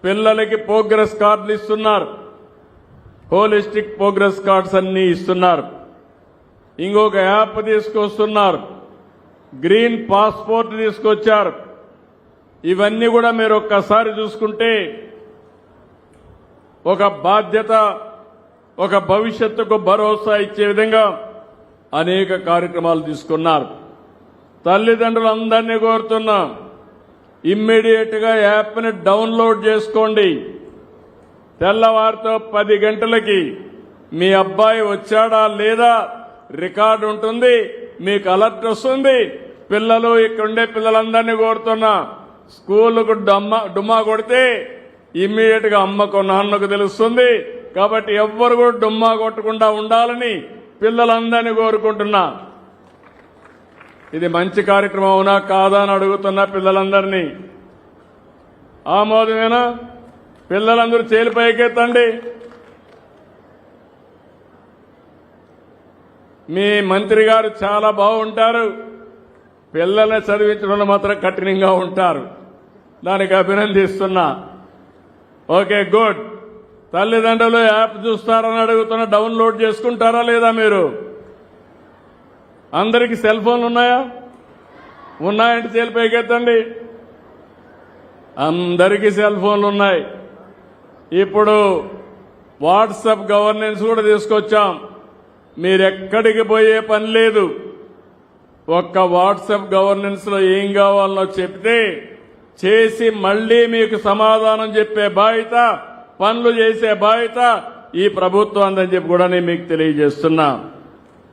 పిల్లలకి ప్రోగ్రెస్ కార్డులు ఇస్తున్నారు. హోలిస్టిక్ ప్రోగ్రెస్ కార్డ్స్ అన్ని ఇస్తున్నారు. ఇంకొక యాప్ తీసుకొస్తున్నారు. గ్రీన్ పాస్పోర్ట్ తీసుకొచ్చారు. ఇవన్నీ కూడా మీరు ఒక్కసారి చూసుకుంటే ఒక బాధ్యత, ఒక భవిష్యత్తుకు భరోసా ఇచ్చే విధంగా అనేక కార్యక్రమాలు తీసుకున్నారు. తల్లిదండ్రులందరినీ కోరుతున్నా, ఇమ్మీడియట్ గా యాప్ని డౌన్లోడ్ చేసుకోండి. తెల్లవారితో 10 గంటలకి మీ అబ్బాయి వచ్చాడా లేదా రికార్డు ఉంటుంది, మీకు అలర్ట్ వస్తుంది. పిల్లలు ఇక్కడుండే పిల్లలందరినీ కోరుతున్నా, స్కూలుకు డుమ్మా కొడితే ఇమ్మీడియట్ గా అమ్మకు నాన్నకు తెలుస్తుంది. కాబట్టి ఎవ్వరు కూడా డుమ్మా కొట్టకుండా ఉండాలని పిల్లలందరినీ కోరుకుంటున్నా. ఇది మంచి కార్యక్రమం అవునా కాదా అని అడుగుతున్నా పిల్లలందరినీ. ఆమోదమేనా? పిల్లలందరూ చేలి పైకెత్తండి. మీ మంత్రి గారు చాలా బాగుంటారు, పిల్లల్ని చదివించడంలో మాత్రం కఠినంగా ఉంటారు. దానికి అభినందిస్తున్నా. Okay, good. తల్లిదండ్రులు యాప్ చూస్తారని అడుగుతున్నా, డౌన్లోడ్ చేసుకుంటారా లేదా? మీరు అందరికీ సెల్ ఫోన్లు ఉన్నాయా? ఉన్నాయంటే చేలి పైకెత్తండి. అందరికీ సెల్ ఫోన్లు ఉన్నాయి. ఇప్పుడు వాట్సాప్ గవర్నెన్స్ కూడా తీసుకొచ్చాం. మీరెక్కడికి పోయే పని లేదు. ఒక్క వాట్సాప్ గవర్నెన్స్ లో ఏం కావాలనో చెప్తే చేసి మళ్లీ మీకు సమాధానం చెప్పే బాధ్యత, పనులు చేసే బాధ్యత ఈ ప్రభుత్వం అందని చెప్పి కూడా నేను మీకు తెలియజేస్తున్నా.